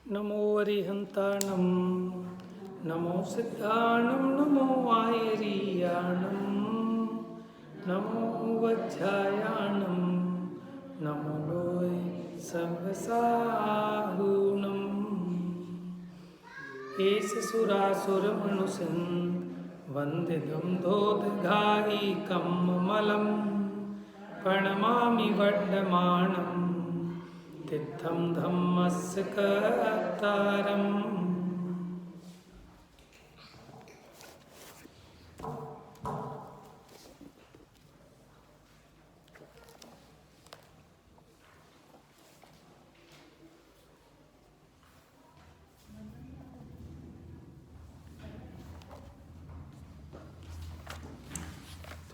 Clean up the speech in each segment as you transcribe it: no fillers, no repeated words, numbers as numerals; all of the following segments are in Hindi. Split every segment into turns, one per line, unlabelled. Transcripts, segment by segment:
नमो अरिहन्ताणं नमो सिद्धाणं नमो आयरीयाणं नमो वज्रायाणं नमो लोय सर्वसाहुणम् एष सुरासुरमनुषं वन्दितं दोदघायिकं मलं प्रणमामि वर्धमानं तीर्थं धम्मस्य कर्तारम्।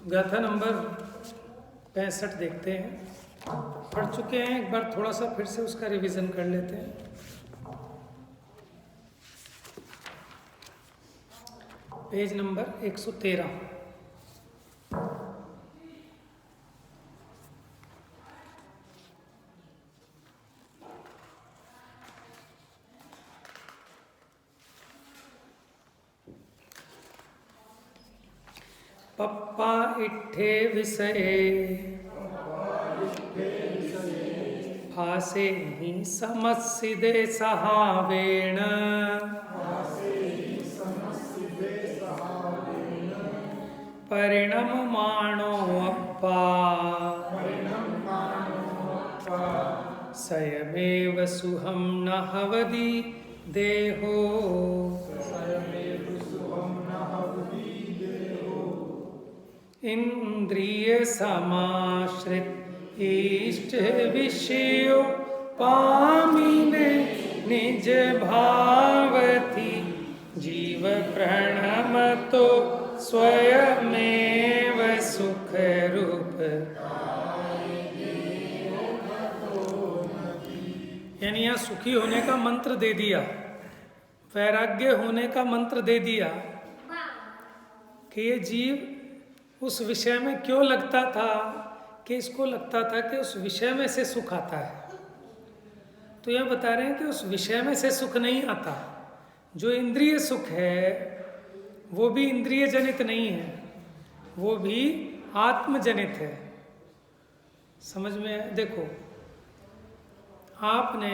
गाथा नंबर 65 देखते हैं। पढ़ चुके हैं, एक बार थोड़ा सा फिर से उसका रिवीजन कर लेते हैं। Page number 113। पप्पा इट्ठे विषये फासे हि समस्सिदे सहावेण परिणममाणो अप्पा स्वयमेव सुहं न हवति देहो इंद्रिय समाश्रित इष्ट विषयो पामिने निज भावति जीव प्रणमतो स्वयमेव सुख रूप। यानी यहाँ सुखी होने का मंत्र दे दिया, वैराग्य होने का मंत्र दे दिया कि ये जीव उस विषय में क्यों लगता था कि इसको लगता था कि उस विषय में से सुख आता है। तो यह बता रहे हैं कि उस विषय में से सुख नहीं आता। जो इंद्रिय सुख है वो भी इंद्रिय जनित नहीं है, वो भी आत्मजनित है। समझ में? देखो, आपने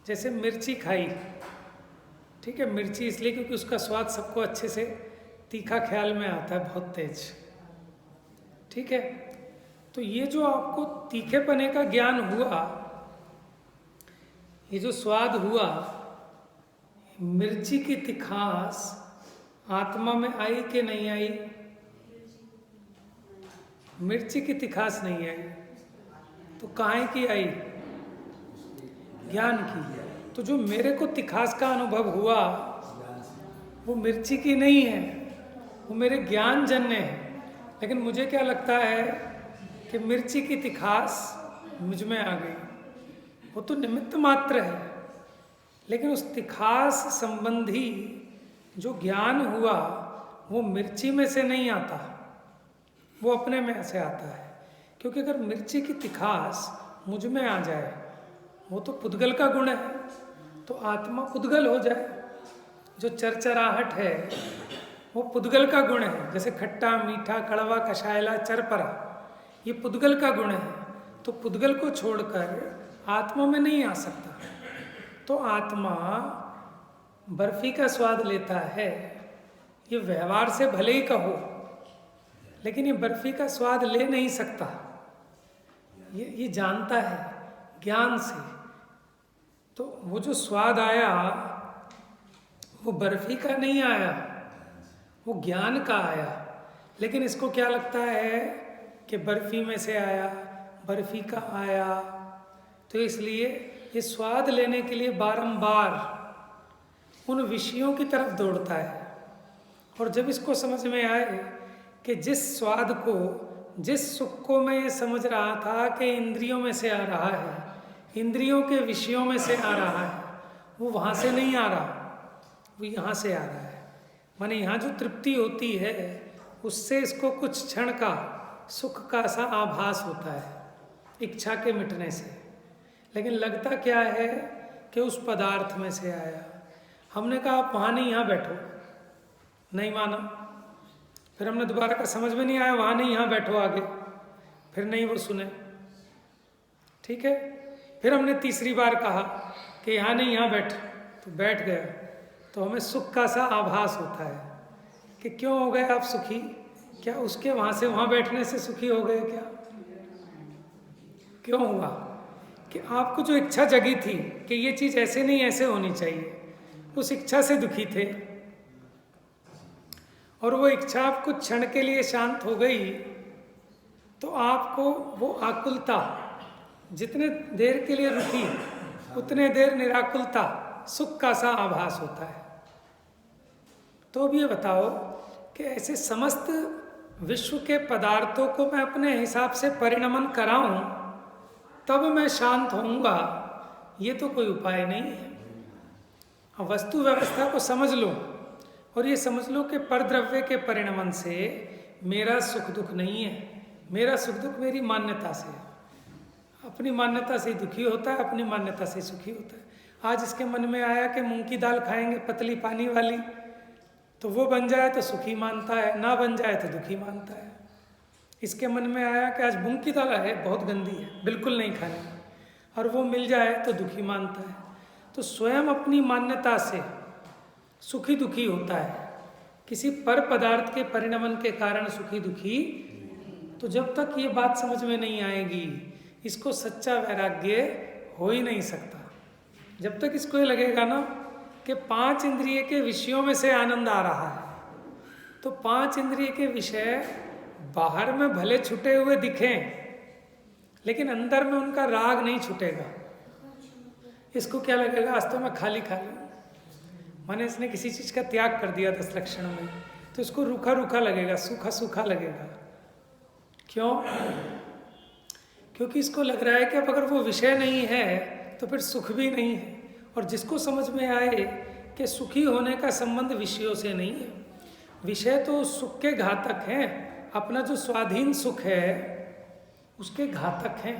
जैसे मिर्ची खाई, ठीक है, मिर्ची इसलिए क्योंकि उसका स्वाद सबको अच्छे से तीखा ख्याल में आता है, बहुत तेज, ठीक है। तो ये जो आपको तीखेपने का ज्ञान हुआ, ये जो स्वाद हुआ, मिर्ची की तिखास आत्मा में आई कि नहीं आई? मिर्ची की तिखास नहीं आई, तो काहे की आई? ज्ञान की। तो जो मेरे को तिखास का अनुभव हुआ वो मिर्ची की नहीं है, वो मेरे ज्ञान जन्य है। लेकिन मुझे क्या लगता है कि मिर्ची की तिखास मुझ में आ गई, वो तो निमित्त मात्र है। लेकिन उस तिखास संबंधी जो ज्ञान हुआ वो मिर्ची में से नहीं आता, वो अपने में से आता है। क्योंकि अगर मिर्ची की तिखास मुझ में आ जाए, वो तो पुद्गल का गुण है, तो आत्मा पुद्गल हो जाए। जो चरचराहट है वो पुद्गल का गुण है। जैसे खट्टा, मीठा, कड़वा, कषायला, चरपरा, ये पुद्गल का गुण है। तो पुद्गल को छोड़कर आत्मा में नहीं आ सकता। तो आत्मा बर्फी का स्वाद लेता है, ये व्यवहार से भले ही कहो, लेकिन ये बर्फी का स्वाद ले नहीं सकता। ये जानता है ज्ञान से। तो वो जो स्वाद आया वो बर्फी का नहीं आया, वो ज्ञान का आया। लेकिन इसको क्या लगता है कि बर्फी में से आया, बर्फी का आया। तो इसलिए ये स्वाद लेने के लिए बारंबार उन विषयों की तरफ दौड़ता है। और जब इसको समझ में आए कि जिस स्वाद को, जिस सुख को मैं ये समझ रहा था कि इंद्रियों में से आ रहा है, इंद्रियों के विषयों में से आ रहा है, वो वहाँ से नहीं आ रहा, वो यहाँ से आ रहा है। माने यहाँ जो तृप्ति होती है उससे इसको कुछ क्षण का सुख का सा आभास होता है, इच्छा के मिटने से। लेकिन लगता क्या है कि उस पदार्थ में से आया। हमने कहा आप वहाँ नहीं, यहाँ बैठो, नहीं माना। फिर हमने दोबारा कहा समझ में नहीं आया, वहाँ नहीं, यहाँ बैठो आगे, फिर नहीं वो सुने। ठीक है, फिर हमने तीसरी बार कहा कि यहाँ नहीं, यहाँ बैठ, तो बैठ गया। तो हमें सुख का सा आभास होता है कि क्यों हो गए आप सुखी? क्या उसके वहाँ से वहाँ बैठने से सुखी हो गए क्या? क्यों हुआ? कि आपको जो इच्छा जगी थी कि ये चीज़ ऐसे नहीं ऐसे होनी चाहिए, उस इच्छा से दुखी थे, और वो इच्छा आपको क्षण के लिए शांत हो गई, तो आपको वो आकुलता जितने देर के लिए रुकी उतने देर निराकुलता, सुख का सा आभास होता है। तो अब ये बताओ कि ऐसे समस्त विश्व के पदार्थों को मैं अपने हिसाब से परिणमन कराऊं तब मैं शांत होऊंगा, ये तो कोई उपाय नहीं है। अब वस्तु व्यवस्था को समझ लो और ये समझ लो कि परद्रव्य के परिणमन से मेरा सुख दुख नहीं है। मेरा सुख दुख मेरी मान्यता से है। अपनी मान्यता से दुखी होता है, अपनी मान्यता से सुखी होता है। आज इसके मन में आया कि मूंग की दाल खाएंगे पतली पानी वाली, तो वो बन जाए तो सुखी मानता है, ना बन जाए तो दुखी मानता है। इसके मन में आया कि आज मूंग की दाल है बहुत गंदी है, बिल्कुल नहीं खानी, और वो मिल जाए तो दुखी मानता है। तो स्वयं अपनी मान्यता से सुखी दुखी होता है, किसी पर पदार्थ के परिणमन के कारण सुखी दुखी। तो जब तक ये बात समझ में नहीं आएगी, इसको सच्चा वैराग्य हो ही नहीं सकता। जब तक इसको ये लगेगा ना कि 5 इंद्रिय के विषयों में से आनंद आ रहा है, तो 5 इंद्रिय के विषय बाहर में भले छुटे हुए दिखें, लेकिन अंदर में उनका राग नहीं छुटेगा। इसको क्या लगेगा, आज तो मैं खाली खाली, माने इसने किसी चीज़ का त्याग कर दिया 10 लक्षण में, तो इसको रूखा रूखा लगेगा, सूखा सूखा लगेगा। क्यों? क्योंकि इसको लग रहा है कि अब अगर वो विषय नहीं है तो फिर सुख भी नहीं है। और जिसको समझ में आए कि सुखी होने का संबंध विषयों से नहीं है, विषय तो सुख के घातक हैं, अपना जो स्वाधीन सुख है उसके घातक हैं।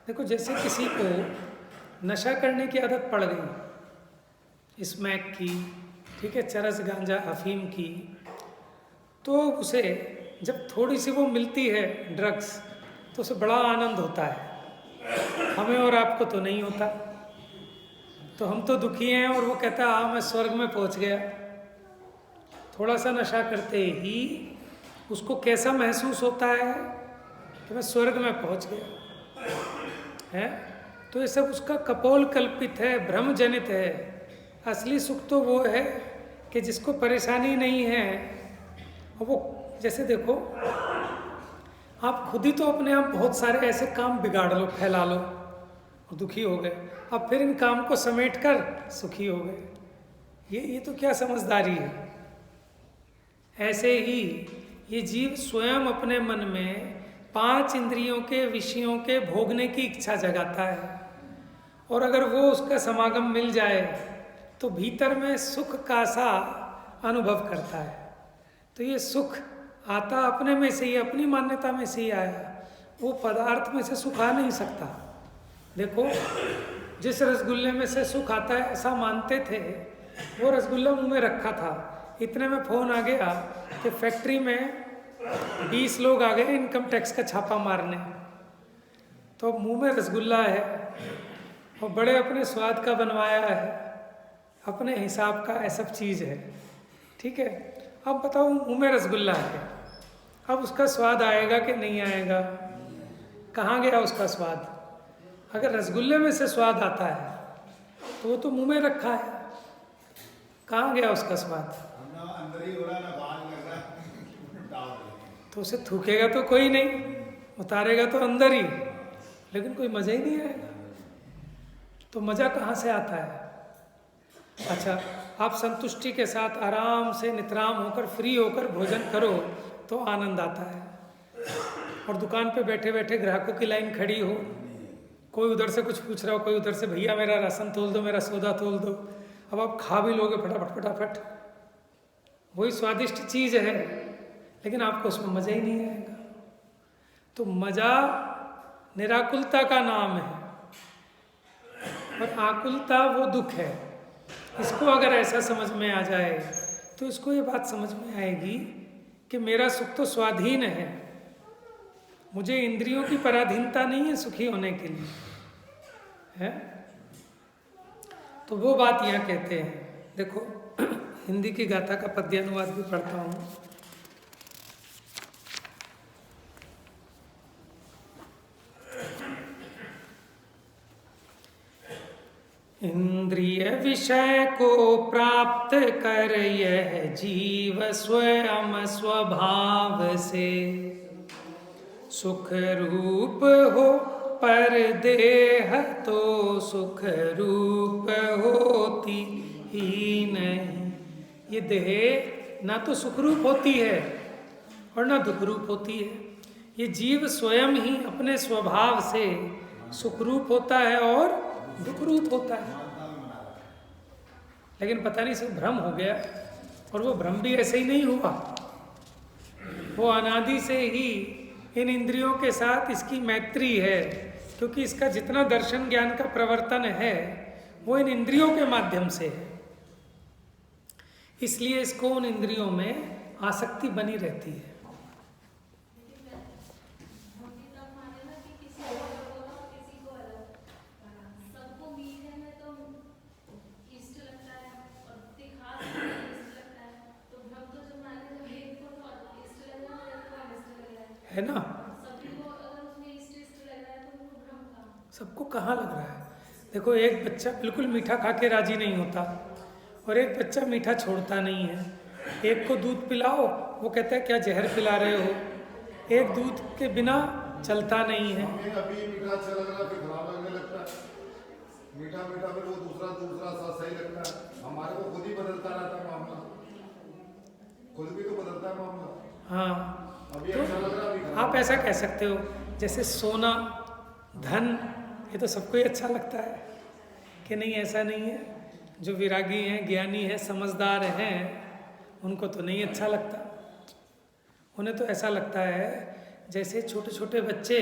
देखो, जैसे किसी को नशा करने की आदत पड़ गई, स्मैक की, ठीक है, चरस गांजा अफीम की, तो उसे जब थोड़ी सी वो मिलती है ड्रग्स, तो उसे बड़ा आनंद होता है। हमें और आपको तो नहीं होता, तो हम तो दुखी हैं, और वो कहता है हाँ मैं स्वर्ग में पहुंच गया। थोड़ा सा नशा करते ही उसको कैसा महसूस होता है कि मैं स्वर्ग में पहुंच गया है। तो ये सब उसका कपोल कल्पित है, भ्रम जनित है। असली सुख तो वो है कि जिसको परेशानी नहीं है। और वो जैसे देखो, आप खुद ही तो अपने आप बहुत सारे ऐसे काम बिगाड़ लो, फैला लो, और दुखी हो गए। अब फिर इन काम को समेट कर सुखी हो गए। ये तो क्या समझदारी है। ऐसे ही ये जीव स्वयं अपने मन में 5 इंद्रियों के विषयों के भोगने की इच्छा जगाता है, और अगर वो उसका समागम मिल जाए तो भीतर में सुख का सा अनुभव करता है। तो ये सुख आता अपने में से ही, अपनी मान्यता में से ही आया, वो पदार्थ में से सुख आ नहीं सकता। देखो, जिस रसगुल्ले में से सुख आता है ऐसा मानते थे, वो रसगुल्ला मुंह में रखा था, इतने में फ़ोन आ गया कि फैक्ट्री में 20 लोग आ गए इनकम टैक्स का छापा मारने। तो मुंह में रसगुल्ला है और बड़े अपने स्वाद का बनवाया है, अपने हिसाब का ऐसा चीज़ है, ठीक है। अब बताओ, मुंह में रसगुल्ला है, अब उसका स्वाद आएगा कि नहीं आएगा? कहाँ गया उसका स्वाद? अगर रसगुल्ले में से स्वाद आता है तो वो तो मुंह में रखा है, कहाँ गया उसका स्वाद?
अंदर ही हो रहा ना, बाहर लग रहा है।
तो उसे थूकेगा तो कोई नहीं, उतारेगा तो अंदर ही, लेकिन कोई मज़ा ही नहीं आएगा। तो मज़ा कहाँ से आता है? अच्छा, आप संतुष्टि के साथ आराम से नितराम होकर, फ्री होकर भोजन करो तो आनंद आता है। और दुकान पे बैठे बैठे ग्राहकों की लाइन खड़ी हो, कोई उधर से कुछ पूछ रहा हो, कोई उधर से, भैया मेरा राशन तोल दो, मेरा सौदा तोल दो। अब आप खा भी लोगे फटाफट फटाफट, वही स्वादिष्ट चीज़ है, लेकिन आपको उसमें मज़ा ही नहीं आएगा। तो मज़ा निराकुलता का नाम है। और आकुलता वो दुख है। इसको अगर ऐसा समझ में आ जाए तो इसको ये बात समझ में आएगी कि मेरा सुख तो स्वाधीन है, मुझे इंद्रियों की पराधीनता नहीं है सुखी होने के लिए, है। तो वो बात यहाँ कहते हैं। देखो हिंदी की गाथा का पद्यानुवाद भी पढ़ता हूँ। इंद्रिय विषय को प्राप्त कर यह जीव स्वयं स्वभाव से, सुख रूप हो पर देह तो सुख रूप होती ही नहीं। ये देह ना तो सुख रूप होती है और ना दुख रूप होती है। ये जीव स्वयं ही अपने स्वभाव से सुख रूप होता है और दुख रूप होता है। लेकिन पता नहीं सब भ्रम हो गया, और वो भ्रम भी ऐसे ही नहीं हुआ। वो अनादि से ही इन इंद्रियों के साथ इसकी मैत्री है, क्योंकि इसका जितना दर्शन ज्ञान का प्रवर्तन है वो इन इंद्रियों के माध्यम से है। इसलिए इसको उन इंद्रियों में आसक्ति बनी रहती है। है ना, सबको कहाँ लग रहा है। देखो एक बच्चा बिल्कुल मीठा खा के राजी नहीं होता और एक बच्चा मीठा छोड़ता नहीं है। एक को दूध पिलाओ वो कहता है क्या जहर पिला रहे हो। एक दूध के बिना चलता नहीं है।
अभी मीठा अच्छा लग रहा फिर खराब लगने लगता है। मीठा मीठा फिर वो दूसरा सा सही लगता है। हमारे को खुद ही बदलता रहता है मामला, खुद भी तो बदलता है मामला।
हाँ,
अभी
तो
अच्छा लग रहा अभी
आप ऐसा कह सकते हो जैसे सोना धन ये तो सबको ही अच्छा लगता है कि नहीं, ऐसा नहीं है। जो विरागी हैं, ज्ञानी हैं, समझदार हैं, उनको तो नहीं अच्छा लगता। उन्हें तो ऐसा लगता है जैसे छोटे छोटे बच्चे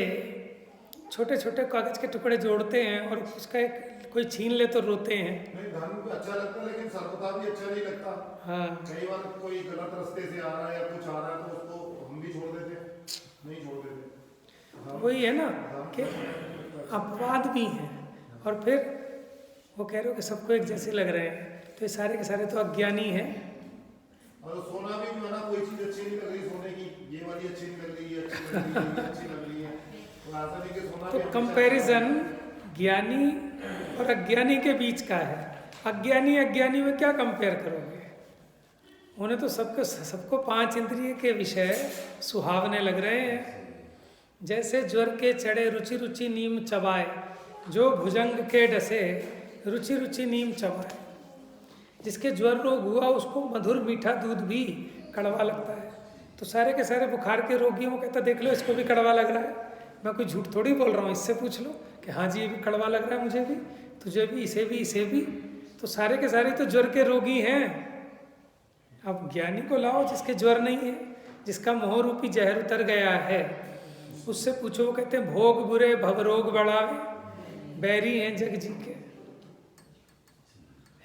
छोटे छोटे कागज के टुकड़े जोड़ते हैं और उसका एक कोई छीन ले तो रोते हैं।
नहीं, धन भी अच्छा लगता है लेकिन सर्वथा भी अच्छा नहीं लगता।
हाँ,
कई बार कोई गलत रास्ते से आ रहा है या कुछ आ रहा है तो उसको हम भी छोड़ देते, नहीं छोड़ देते।
वही है ना कि अपवाद भी हैं। और फिर वो कह रहे हो कि सबको एक जैसे लग रहे हैं, तो ये सारे के सारे तो अज्ञानी हैं।
और सोना भी जो है ना, कोई चीज अच्छी नहीं लग रही सोने की, ये वाली अच्छी नहीं लग रही, ये अच्छी लग रही है, ये अच्छी लग रही है, तो ऐसा नहीं कि सोना
तो
भी
कंपैरिजन ज्ञानी और अज्ञानी के बीच का है। अज्ञानी अज्ञानी में क्या कंपेयर करोगे। उन्हें तो सबको पांच इंद्रिय के विषय सुहावने लग रहे हैं। जैसे ज्वर के चढ़े रुचि रुचि नीम चबाए, जो भुजंग के डसे रुचि रुचि नीम चबाए। जिसके ज्वर रोग हुआ उसको मधुर मीठा दूध भी कड़वा लगता है। तो सारे के सारे बुखार के रोगियों को कहता देख लो इसको भी कड़वा लग रहा है। मैं कोई झूठ थोड़ी बोल रहा हूँ, इससे पूछ लो कि हाँ जी ये भी कड़वा लग रहा है, मुझे भी, तुझे भी, इसे भी, इसे भी। तो सारे के सारे तो ज्वर के रोगी हैं। अब ज्ञानी को लाओ जिसके ज्वर नहीं है, जिसका मोह रूपी जहर उतर गया है, उससे पूछो। वो कहते हैं भोग बुरे भवरोग बढ़ावे, बैरी हैं जग जी के,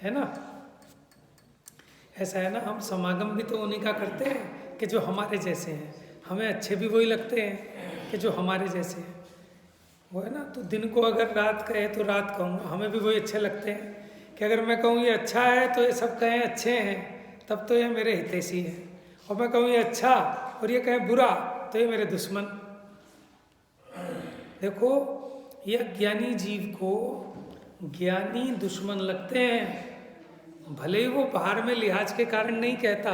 है ना। ऐसा है ना, हम समागम भी तो उन्हीं का करते हैं कि जो हमारे जैसे हैं। हमें अच्छे भी वही लगते हैं कि जो हमारे जैसे हैं, वो है ना। तो दिन को अगर रात कहे तो रात कहूँगा, हमें भी वही अच्छे लगते हैं। कि अगर मैं कहूँ ये अच्छा है तो ये सब कहें अच्छे हैं, तब तो ये मेरे हितैषी हैं। और मैं कहूँ ये अच्छा और ये कहें बुरा तो ये मेरे दुश्मन। देखो ये अज्ञानी जीव को ज्ञानी दुश्मन लगते हैं। भले ही वो बाहर में लिहाज के कारण नहीं कहता,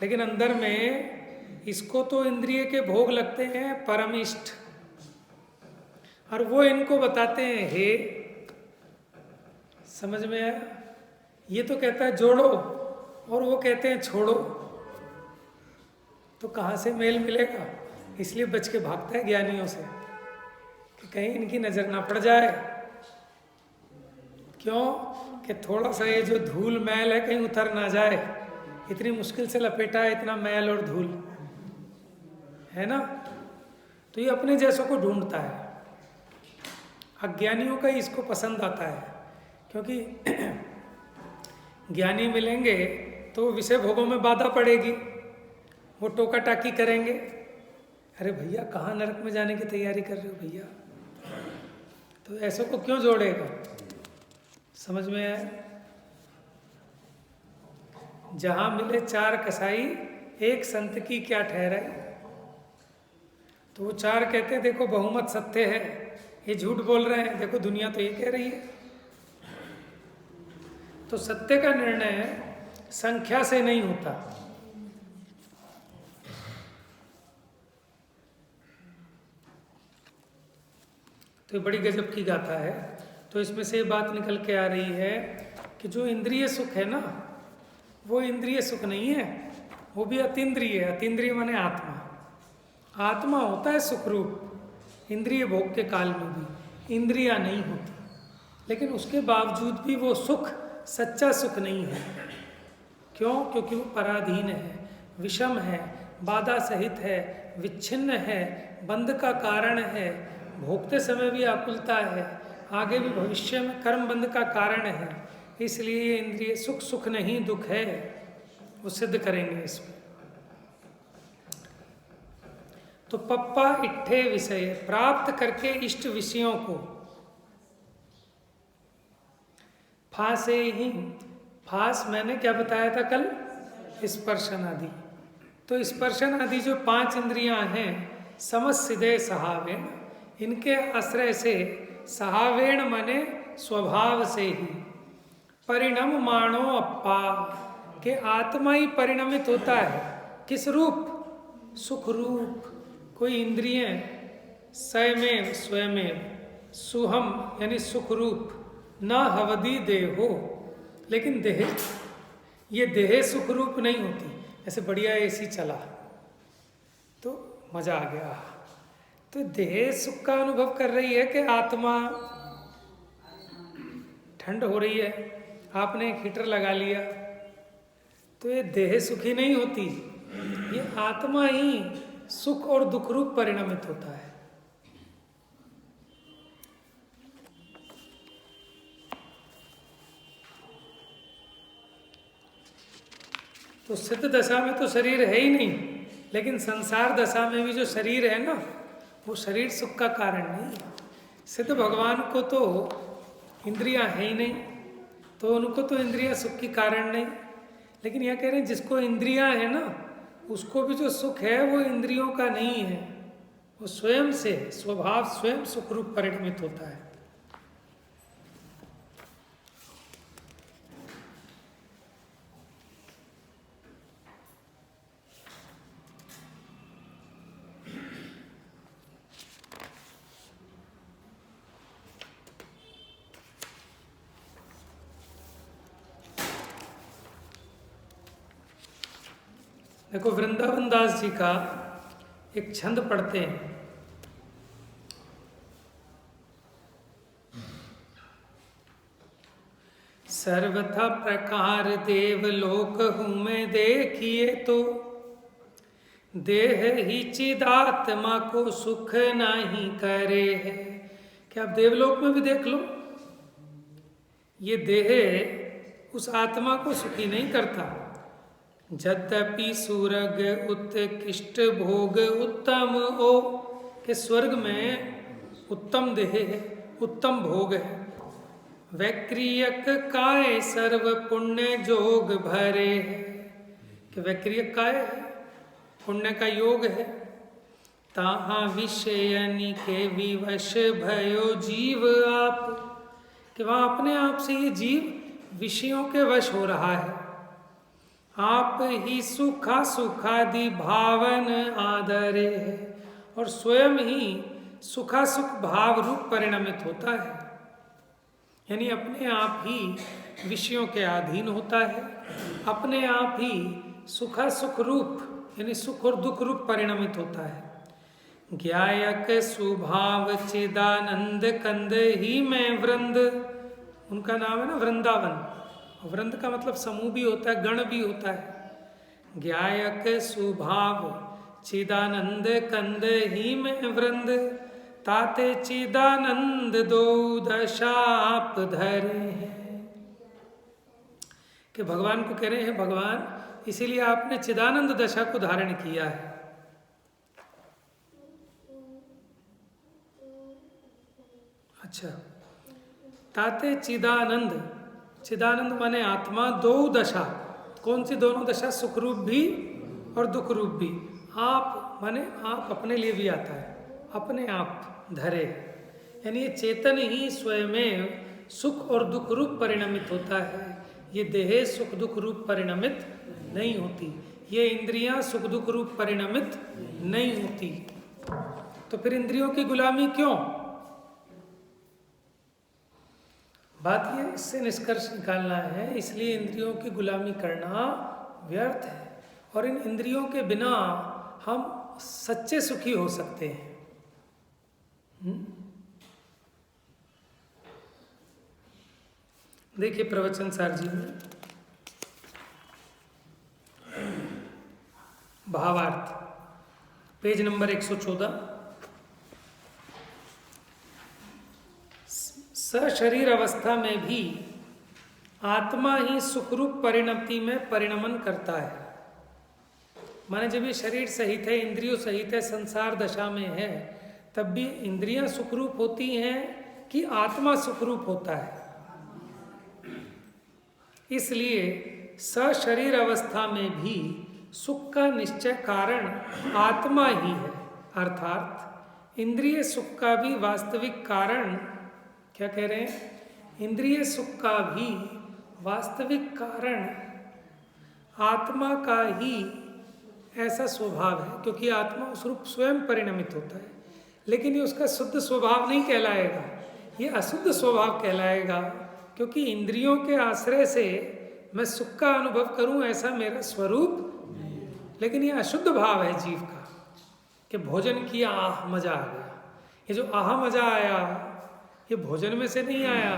लेकिन अंदर में इसको तो इंद्रिय के भोग लगते हैं परम इष्ट। और वो इनको बताते हैं हे, समझ में आया। ये तो कहता है जोड़ो और वो कहते हैं छोड़ो, तो कहाँ से मेल मिलेगा। इसलिए बच के भागता है ज्ञानियों से कि कहीं इनकी नजर ना पड़ जाए। क्यों कि थोड़ा सा ये जो धूल मैल है कहीं उतर ना जाए। इतनी मुश्किल से लपेटा है इतना मैल और धूल, है ना। तो ये अपने जैसों को ढूंढता है। अज्ञानियों का ही इसको पसंद आता है, क्योंकि ज्ञानी मिलेंगे तो विषय भोगों में बाधा पड़ेगी, वो टोका टाकी करेंगे। अरे भैया कहाँ नरक में जाने की तैयारी कर रहे हो भैया, तो ऐसे को क्यों जोड़ेगा? समझ में आया? जहां मिले चार कसाई एक संत की क्या ठहराई। तो वो चार कहते हैं देखो बहुमत सत्य है, ये झूठ बोल रहे हैं, देखो दुनिया तो ये कह रही है। तो सत्य का निर्णय संख्या से नहीं होता। तो बड़ी गजब की गाथा है। तो इसमें से बात निकल के आ रही है कि जो इंद्रिय सुख है ना, वो इंद्रिय सुख नहीं है, वो भी अतीन्द्रिय है। अतीन्द्रिय माने आत्मा। आत्मा होता है सुख रूप, इंद्रिय भोग के काल में भी इंद्रियां नहीं होती, लेकिन उसके बावजूद भी वो सुख सच्चा सुख नहीं है। क्यों? क्योंकि वो पराधीन है, विषम है, बाधा सहित है, विच्छिन्न है, बंध का कारण है, भोगते समय भी आकुलता है, आगे भी भविष्य में कर्म बंध का कारण है। इसलिए ये इंद्रिय सुख सुख नहीं दुख है, वो सिद्ध करेंगे इसमें। तो पप्पा इट्ठे विषय, प्राप्त करके इष्ट विषयों को, फासे ही, फास मैंने क्या बताया था कल? स्पर्शन आदि। तो स्पर्शन आदि जो पांच इंद्रियां हैं, समसिदे सहावेण, इनके आश्रय से, सहावेण माने स्वभाव से ही, परिणम माणो अप्पा, के आत्मा ही परिणमित होता है। किस रूप? सुख रूप। कोई इंद्रिय स्वयमेव स्वयमेव सुहम यानी सुख रूप, न हवदी देहो, लेकिन देह, ये देह सुख रूप नहीं होती। ऐसे बढ़िया एसी चला तो मजा आ गया, तो देह सुख का अनुभव कर रही है कि आत्मा ठंड हो रही है, आपने एक हीटर लगा लिया, तो ये देह सुखी नहीं होती, ये आत्मा ही सुख और दुख रूप परिणमित होता है। तो सिद्ध दशा में तो शरीर है ही नहीं, लेकिन संसार दशा में भी जो शरीर है ना, वो शरीर सुख का कारण नहीं। सिद्ध भगवान को तो इंद्रियां है ही नहीं, तो उनको तो इंद्रियां सुख की कारण नहीं। लेकिन यह कह रहे हैं जिसको इंद्रियां है ना, उसको भी जो सुख है वो इंद्रियों का नहीं है, वो स्वयं से, स्वभाव स्वयं सुख रूप परिणमित होता है। देखो वृंदावन दास जी का एक छंद पढ़ते हैं। सर्वथा प्रकार देवलोक हूँ मैं देखिए तो, देह ही चिदात्मा को सुख नहीं करे है। क्या आप देवलोक में भी देख लो, ये देह उस आत्मा को सुखी नहीं करता। यद्यपि सुरग उत्कृष्ट भोग उत्तम हो, के स्वर्ग में उत्तम देह है, उत्तम भोग है। वैक्रियक काय सर्व पुण्य जोग भरे है, कि वैक्रियक काय है, पुण्य का योग है। ताहा विषयनी के विवश भयो जीव आप, कि वहाँ अपने आप से ये जीव विषयों के वश हो रहा है। आप ही सुखा सुखादि भावन आदरे है, और स्वयं ही सुखा सुख भाव रूप परिणमित होता है, यानी अपने आप ही विषयों के अधीन होता है, अपने आप ही सुखा सुख रूप यानी सुख और दुख रूप परिणमित होता है। ज्ञायक स्वभाव चिदानंद कंद ही में वृंद, उनका नाम है ना वृंदावन। वृंद का मतलब समूह भी होता है, गण भी होता है। ज्ञायक स्वभाव चिदानंद कंद ही में वृंद, ताते चिदानंद दो दशाप धरे हैं। कि भगवान को कह रहे हैं, भगवान इसीलिए आपने चिदानंद दशा को धारण किया है। अच्छा, ताते चिदानंद, चिदानंद माने आत्मा, दो दशा, कौन सी दोनों दशा? सुख रूप भी और दुख रूप भी। आप माने आप अपने लिए भी आता है, अपने आप धरे, यानी ये चेतन ही स्वयं सुख और दुख रूप परिणमित होता है। ये देह सुख दुख रूप परिणमित नहीं होती, ये इंद्रियां सुख दुख रूप परिणमित नहीं होती। तो फिर इंद्रियों की गुलामी क्यों? बात ये इससे निष्कर्ष निकालना है, इसलिए इंद्रियों की गुलामी करना व्यर्थ है। और इन इंद्रियों के बिना हम सच्चे सुखी हो सकते हैं। देखिए प्रवचन सार जी में भावार्थ, पेज नंबर 114। सशरीर अवस्था में भी आत्मा ही सुखरूप परिणति में परिणमन करता है। माने जब ये शरीर सहित है, इंद्रियों सहित है, संसार दशा में है, तब भी इंद्रियां सुखरूप होती हैं कि आत्मा सुखरूप होता है। इसलिए सशरीर अवस्था में भी सुख का निश्चय कारण आत्मा ही है। अर्थात इंद्रिय सुख का भी वास्तविक कारण, क्या कह रहे हैं? इंद्रिय सुख का भी वास्तविक कारण आत्मा का ही ऐसा स्वभाव है, क्योंकि आत्मा उस रूप स्वयं परिणमित होता है। लेकिन ये उसका शुद्ध स्वभाव नहीं कहलाएगा, ये अशुद्ध स्वभाव कहलाएगा, क्योंकि इंद्रियों के आश्रय से मैं सुख का अनुभव करूं ऐसा मेरा स्वरूप। लेकिन ये अशुद्ध भाव है जीव का, कि भोजन किया, आह मजा आ गया। ये जो आह मजा आया, ये भोजन में से नहीं आया।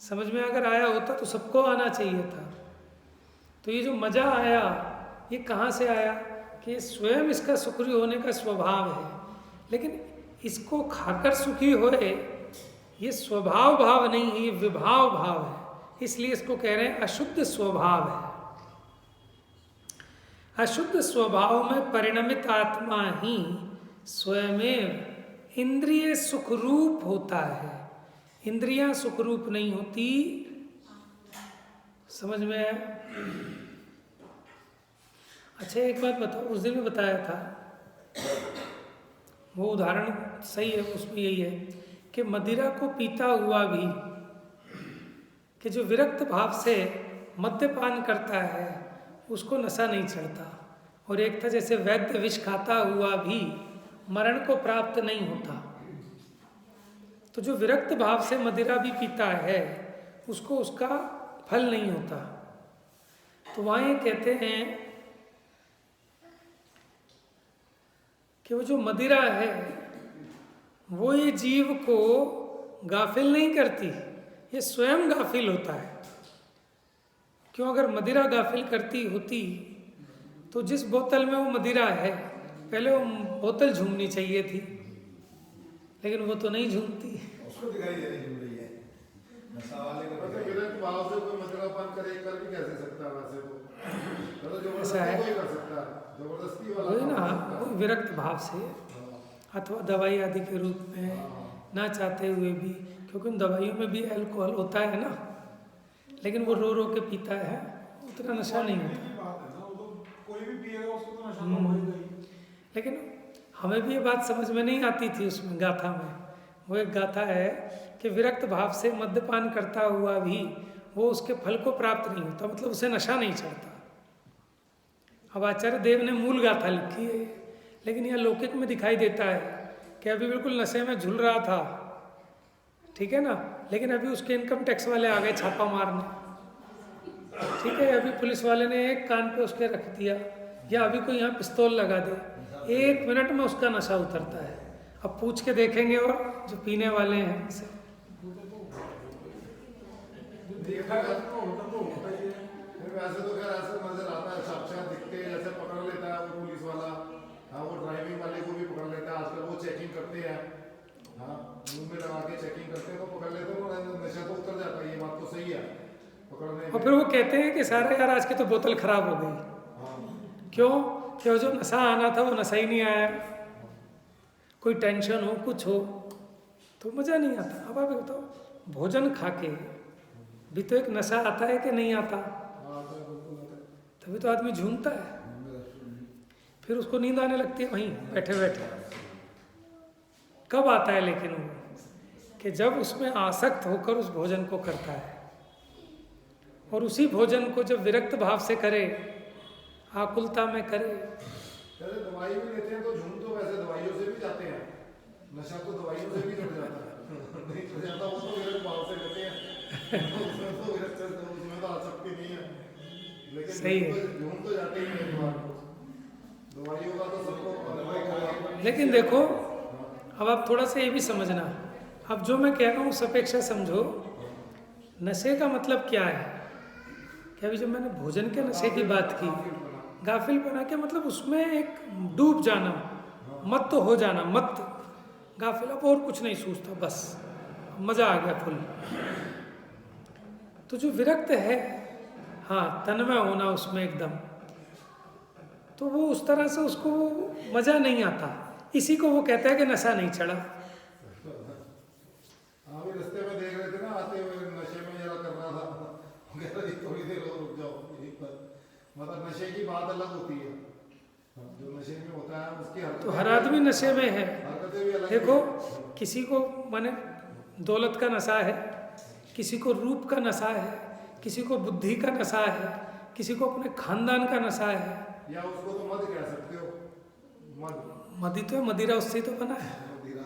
समझ में अगर आया होता तो सबको आना चाहिए था। तो ये जो मजा आया, ये कहाँ से आया? कि स्वयं इसका सुखी होने का स्वभाव है, लेकिन इसको खाकर सुखी होए ये स्वभाव भाव नहीं है, ये विभाव भाव है। इसलिए इसको कह रहे हैं अशुद्ध स्वभाव है। अशुद्ध स्वभाव में परिणमित आत्मा ही स्वयं इंद्रिय सुखरूप होता है, इंद्रियां सुखरूप नहीं होती। समझ में आया? अच्छा एक बात बताओ, उस दिन में बताया था, वो उदाहरण सही है, उसमें यही है कि मदिरा को पीता हुआ भी, कि जो विरक्त भाव से मद्यपान करता है उसको नशा नहीं चढ़ता। और एक था जैसे वैद्य विष खाता हुआ भी मरण को प्राप्त नहीं होता। तो जो विरक्त भाव से मदिरा भी पीता है उसको उसका फल नहीं होता। तो वहाँ ये कहते हैं कि वो जो मदिरा है वो ये जीव को गाफिल नहीं करती, ये स्वयं गाफिल होता है। क्यों? अगर मदिरा गाफिल करती होती तो जिस बोतल में वो मदिरा है पहले वो बोतल झूमनी चाहिए थी, लेकिन वो तो नहीं झूमती।
उसको दिखाई दे रही झूम रही है। नशा वाले को तो विरक्त भाव से कोई मदिरापान करे, कर भी कैसे सकता है? वैसे तो जबरदस्ती कोई कर सकता है, जबरदस्ती वाला
वही ना, कोई विरक्त भाव से अथवा दवाई आदि के रूप में ना चाहते हुए भी, क्योंकि उन दवाइयों में भी अल्कोहल होता है ना, लेकिन वो रो रो के पीता है, उतना नशा नहीं होता।
कोई भी पिएगा उसको तो नशा तो होगा ही।
लेकिन हमें भी ये बात समझ में नहीं आती थी उसमें गाथा में। वो एक गाथा है कि विरक्त भाव से मद्यपान करता हुआ भी वो उसके फल को प्राप्त नहीं होता, मतलब उसे नशा नहीं चढ़ता। अब आचार्य देव ने मूल गाथा लिखी है, लेकिन यह लौकिक में दिखाई देता है कि अभी बिल्कुल नशे में झूल रहा था, ठीक है ना, लेकिन अभी उसके इनकम टैक्स वाले आ गए छापा मारने, ठीक है, अभी पुलिस वाले ने एक कान पे उसके रख दिया, या अभी कोई यहाँ पिस्तौल लगा दे, 1 मिनट में उसका नशा उतरता है। अब पूछ के देखेंगे और जो पीने वाले हैं उनसे,
वैसे तो खैर ऐसा नजर आता है, साक्षात दिखते जैसे पकड़ लेता है वो पुलिस वाला, हाँ वो ड्राइविंग वाले को भी पकड़ लेता है। आजकल वो चेकिंग चेकिंग करते हैं, हाँ मुंह में लगा के चेकिंग करते हैं तो पकड़ लेते हैं, वो नशा तो उतर जाता है, ये बात तो सही है पकड़ने
और
में।
फिर वो कहते हैं कि सारे यार आज की तो बोतल खराब हो गई।
हाँ
क्यों? कि जो नशा आना था वो नशा ही नहीं आया। कोई टेंशन हो कुछ हो तो मज़ा नहीं आता। अब आप बताओ, भोजन खा के भी तो एक नशा आता है कि नहीं आता?
हाँ तो बिल्कुल होता है।
तभी तो आदमी झूमता है, फिर उसको नींद आने लगती है वहीं बैठे बैठे। कब आता है लेकिन वो, कि जब उसमें आसक्त होकर उस भोजन को करता है, और उसी भोजन को जब विरक्त भाव से करे, आकुलता में करे।
पहले दवाई भी लेते हैं तो झूम तो वैसे दवाइयों से भी जाते हैं, नशा तो दवाइयों से भी चढ़ जाता है नहीं चढ़ जाता, वो तो विरक्त भाव से लेते हैं उसमें तो आसक्ति नहीं है, लेकिन
सही है।
झूम तो जाते ही है दिमाग को। दवाइयों का तो सबको अनुभव होगा।
लेकिन देखो, अब आप थोड़ा सा ये भी समझना, अब जो मैं कह रहा हूँ उस अपेक्षा समझो, नशे का मतलब क्या है? कि अभी जब मैंने भोजन के नशे की बात की, गाफिल बना के मतलब उसमें एक डूब जाना, मत हो जाना, मत गाफिल, अब और कुछ नहीं सोचता, बस मजा आ गया फुल। तो जो विरक्त है, हाँ तन्मय होना उसमें एकदम, तो वो उस तरह से उसको मजा नहीं आता। इसी को वो कहता है कि नशा नहीं चढ़ा।
हाँ भी रास्ते में देख रहे थे ना आते हुए, नशे में जरा कर रहा था, कह रहा जी थोड़ी देर और रुक जाओ यहीं पर। मतलब नशे की बात अलग होती है, जो नशे में होता है उसकी हरकतें,
तो हर आदमी नशे में है।
हरकतें भी अलग
देखो,
हैं।
किसी को माने दौलत का नशा है, किसी को रूप का नशा है, किसी को बुद्धि का नशा है, किसी को अपने खानदान का नशा है।
या उसको तो मद कह सकते हो, मद,
मदी तो है, मदिरा उससे ही तो बना है।
मदिरा।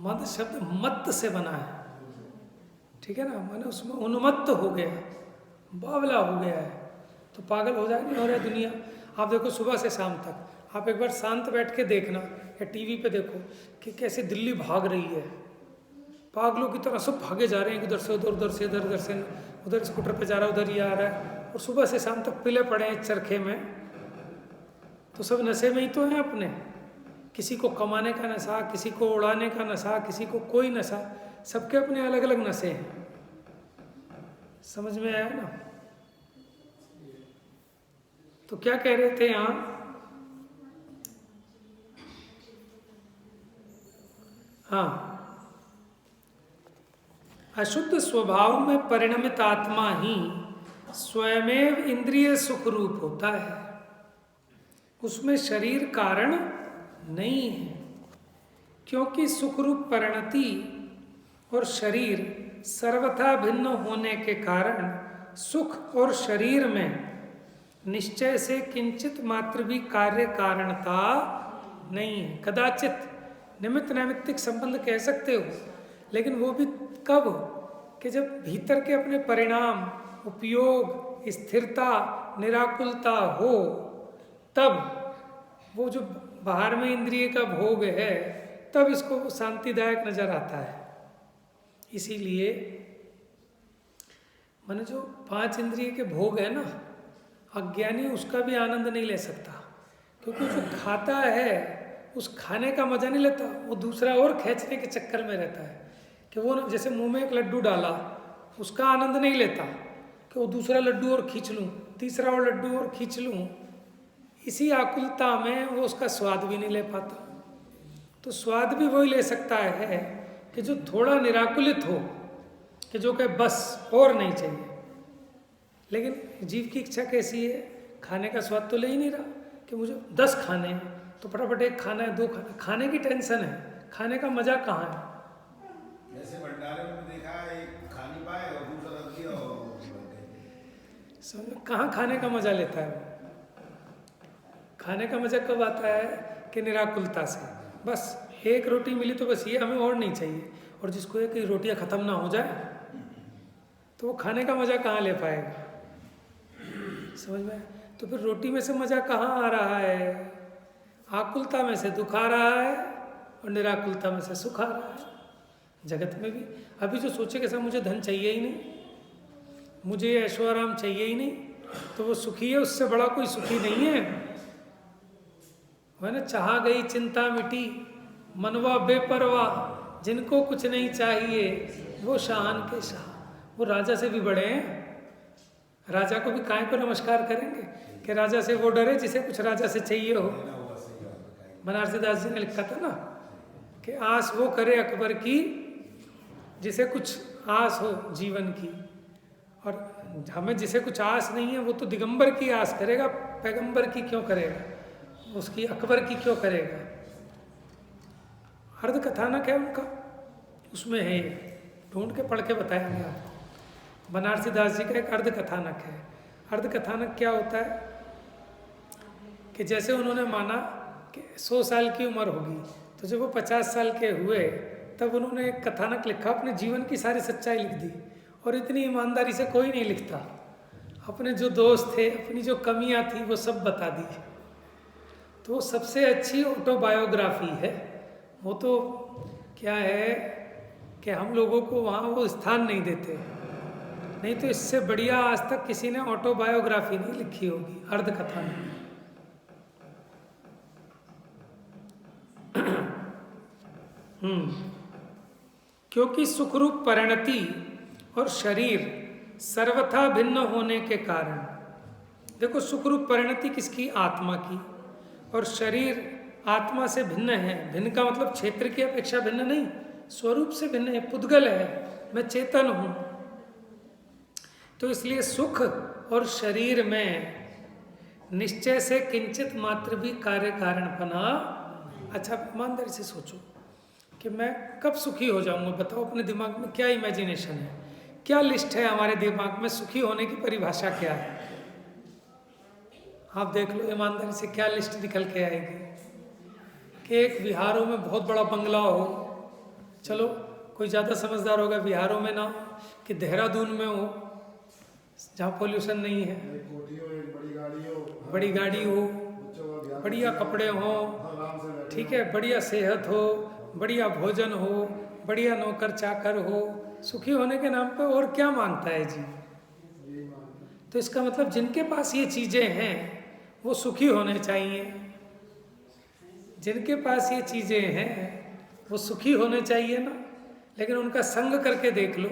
मद शब्द मत्त से बना है, ठीक है ना? माने उसमें उन्मत्त हो गया, बावला हो गया है, तो पागल हो जाएगी। और दुनिया आप देखो सुबह से शाम तक, आप एक बार शांत बैठ के देखना या टीवी पे देखो कि कैसे दिल्ली भाग रही है, पागलों की तरह सब भागे जा रहे हैं, उधर से उधर, उधर से इधर, उधर से उधर, स्कूटर पे जा रहा है, उधर ही आ रहा है, और सुबह से शाम तक पिले पड़े हैं चरखे में। तो सब नशे में ही तो हैं अपने। किसी को कमाने का नशा, किसी को उड़ाने का नशा, किसी को कोई नशा, सबके अपने अलग अलग नशे हैं। समझ में आया ना? तो क्या कह रहे थे यहाँ? हाँ, अशुद्ध स्वभाव में परिणमित आत्मा ही स्वयमेव इंद्रिय सुख रूप होता है, उसमें शरीर कारण नहीं है। क्योंकि सुखरूप परिणति और शरीर सर्वथा भिन्न होने के कारण सुख और शरीर में निश्चय से किंचित मात्र भी कार्य कारणता नहीं है। कदाचित निमित्त नैमित्तिक संबंध कह सकते हो, लेकिन वो भी कब? कि जब भीतर के अपने परिणाम, उपयोग, स्थिरता, निराकुलता हो, तब वो जो बाहर में इंद्रिय का भोग है, तब इसको शांतिदायक नजर आता है। इसीलिए माने जो 5 इंद्रिय के भोग है ना, अज्ञानी उसका भी आनंद नहीं ले सकता, क्योंकि जो खाता है उस खाने का मजा नहीं लेता, वो दूसरा और खींचने के चक्कर में रहता है। कि वो जैसे मुंह में एक लड्डू डाला, उसका आनंद नहीं लेता कि वो दूसरा लड्डू और खींच लूँ, तीसरा और लड्डू और खींच लूँ। इसी आकुलता में वो उसका स्वाद भी नहीं ले पाता। तो स्वाद भी वही ले सकता है कि जो थोड़ा निराकुलित हो, कि जो कहे बस और नहीं चाहिए। लेकिन जीव की इच्छा कैसी है? खाने का स्वाद तो ले ही नहीं रहा कि मुझे 10 खाने हैं, तो फटाफट 1 खाना है, 2 खाना, खाने की टेंशन है, खाने का मजा कहाँ है?
जैसे भंडारे में देखा है, एक खा नहीं पाए और दूसरा रख दिया और
कहाँ खाने का मजा लेता है वो? खाने का मजा कब आता है? कि निराकुलता से। बस 1 रोटी मिली तो बस ये हमें और नहीं चाहिए, और जिसको एक रोटियां खत्म ना हो जाए तो वो खाने का मजा कहाँ ले पाएगा? समझ में? तो फिर रोटी में से मजा कहाँ आ रहा है? आकुलता में से दुख आ रहा है और निराकुलता में से सुख आ रहा है। जगत में भी अभी जो सोचे कि सर मुझे धन चाहिए ही नहीं, मुझे ऐशो-आराम चाहिए ही नहीं, तो वो सुखी है, उससे बड़ा कोई सुखी नहीं है। वह ना चाहा गई चिंता मिटी, मनवा बेपरवाह, जिनको कुछ नहीं चाहिए वो शाहान के शाह। वो राजा से भी बड़े हैं। राजा को भी काय को नमस्कार करेंगे कि राजा से वो डरे जिसे कुछ राजा से चाहिए हो। बनारसी दास जी ने लिखा था ना कि आस वो करे अकबर की जिसे कुछ आस हो जीवन की, और हमें जिसे कुछ आस नहीं है वो तो दिगंबर की आस करेगा, पैगंबर की क्यों करेगा, उसकी अकबर की क्यों करेगा। अर्ध कथानक है उनका, उसमें है, ढूंढ के पढ़ के बताएंगे आपको। बनारसी दास जी का एक अर्ध कथानक है। अर्ध कथानक क्या होता है कि जैसे उन्होंने माना कि 100 साल की उम्र होगी, तो जब वो 50 साल के हुए तब उन्होंने एक कथानक लिखा, अपने जीवन की सारी सच्चाई लिख दी। और इतनी ईमानदारी से कोई नहीं लिखता। अपने जो दोस्त थे, अपनी जो कमियां थी वो सब बता दी। तो वो सबसे अच्छी ऑटोबायोग्राफी है। वो तो क्या है कि हम लोगों को वहाँ वो स्थान नहीं देते, नहीं तो इससे बढ़िया आज तक किसी ने ऑटोबायोग्राफी नहीं लिखी होगी अर्ध कथा में। क्योंकि सुखरूप परिणति और शरीर सर्वथा भिन्न होने के कारण, देखो सुखरूप परिणति किसकी, आत्मा की, और शरीर आत्मा से भिन्न है। भिन्न का मतलब क्षेत्र की अपेक्षा भिन्न नहीं, स्वरूप से भिन्न है, पुद्गल है, मैं चेतन हूं। तो इसलिए सुख और शरीर में निश्चय से किंचित मात्र भी कार्य कारण बना। अच्छा ईमानदारी से सोचो कि मैं कब सुखी हो जाऊंगा, बताओ अपने दिमाग में क्या इमेजिनेशन है, क्या लिस्ट है हमारे दिमाग में, सुखी होने की परिभाषा क्या है। आप देख लो ईमानदारी से क्या लिस्ट निकल के आएगी कि एक बिहारों में बहुत बड़ा बंगला हो, चलो कोई ज़्यादा समझदार होगा, बिहारों में ना हो, कि देहरादून में हो जहाँ पोल्यूशन नहीं है, बड़ी गाड़ी हो, बढ़िया कपड़े हो, ठीक है, बढ़िया सेहत हो, बढ़िया भोजन हो, बढ़िया नौकर चाकर हो। सुखी होने के नाम पे और क्या मांगता है जी। तो इसका मतलब जिनके पास ये चीज़ें हैं वो सुखी होने चाहिए, जिनके पास ये चीज़ें हैं वो सुखी होने चाहिए ना। लेकिन उनका संग करके देख लो,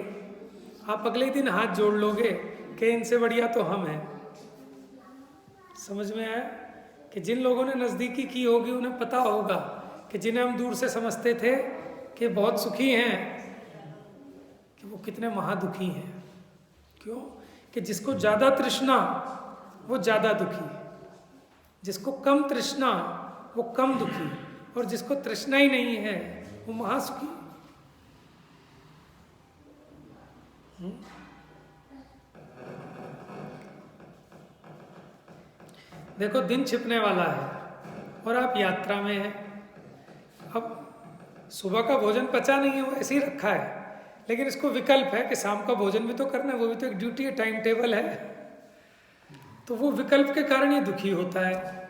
आप अगले दिन हाथ जोड़ लोगे कि इनसे बढ़िया तो हम हैं। समझ में आया कि जिन लोगों ने नज़दीकी की होगी उन्हें पता होगा कि जिन्हें हम दूर से समझते थे कि बहुत सुखी हैं, कि वो कितने महादुखी हैं। क्यों? कि जिसको ज़्यादा तृष्णा वो ज़्यादा दुखी, जिसको कम तृष्णा वो कम दुखी, और जिसको तृष्णा ही नहीं है वो महासुखी। देखो दिन छिपने वाला है और आप यात्रा में हैं। अब सुबह का भोजन पचा नहीं है, वो ऐसे ही रखा है, लेकिन इसको विकल्प है कि शाम का भोजन भी तो करना है, वो भी तो एक ड्यूटी है, टाइम टेबल है। तो वो विकल्प के कारण ही दुखी होता है।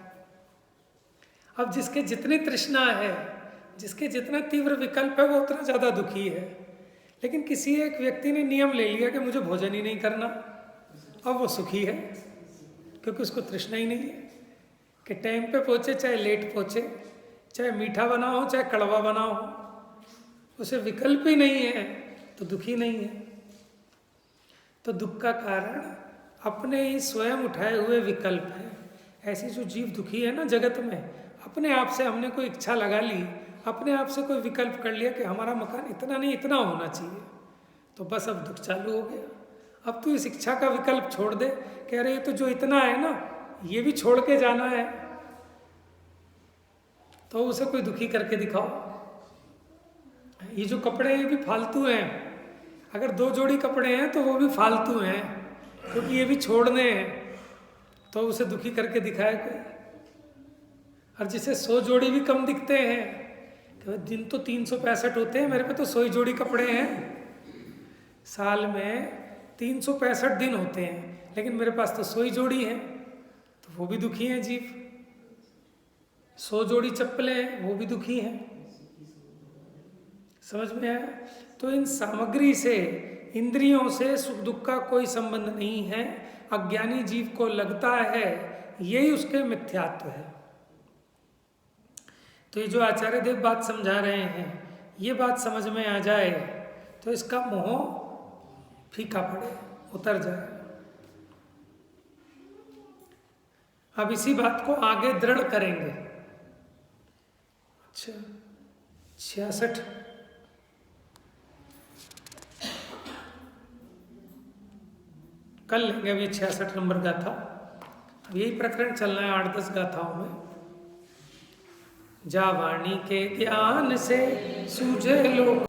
अब जिसके जितनी तृष्णा है, जिसके जितना तीव्र विकल्प है, वो उतना ज़्यादा दुखी है। लेकिन किसी एक व्यक्ति ने नियम ले लिया कि मुझे भोजन ही नहीं करना, अब वो सुखी है, क्योंकि उसको तृष्णा ही नहीं है कि टाइम पे पहुँचे चाहे लेट पहुँचे, चाहे मीठा बना हो चाहे कड़वा बना हो, उसे विकल्प ही नहीं है तो दुखी नहीं है। तो दुख का कारण अपने ही स्वयं उठाए हुए विकल्प है। ऐसी जो जीव दुखी है ना जगत में, अपने आप से हमने कोई इच्छा लगा ली, अपने आप से कोई विकल्प कर लिया कि हमारा मकान इतना नहीं इतना होना चाहिए, तो बस अब दुख चालू हो गया। अब तू इस इच्छा का विकल्प छोड़ दे कि अरे ये तो जो इतना है ना ये भी छोड़ के जाना है, तो उसे कोई दुखी करके दिखाओ। ये जो कपड़े हैं ये भी फालतू हैं, अगर 2 जोड़ी कपड़े हैं तो वो भी फालतू हैं, क्योंकि ये भी छोड़ने हैं, तो उसे दुखी करके दिखाए कोई। और जिसे 100 जोड़ी भी कम दिखते हैं कि दिन तो 365 होते हैं, मेरे पे तो 100 जोड़ी कपड़े हैं, साल में 365 दिन होते हैं, लेकिन मेरे पास तो 100 जोड़ी हैं, तो वो भी दुखी हैं जीव। 100 जोड़ी चप्पलें हैं, वो भी दुखी हैं। समझ में आया? तो इन सामग्री से, इंद्रियों से सुख दुख का कोई संबंध नहीं है। अज्ञानी जीव को लगता है यही उसके मिथ्यात्व है। तो ये जो आचार्य देव बात समझा रहे हैं, ये बात समझ में आ जाए तो इसका मोह फीका पड़े, उतर जाए। अब इसी बात को आगे दृढ़ करेंगे। अच्छा, 66 कल लेंगे। अभी 66 नंबर गाथा, अब यही प्रकरण चलना है 8-10 गाथाओं में। जा वाणी के ज्ञान से सूझे लोक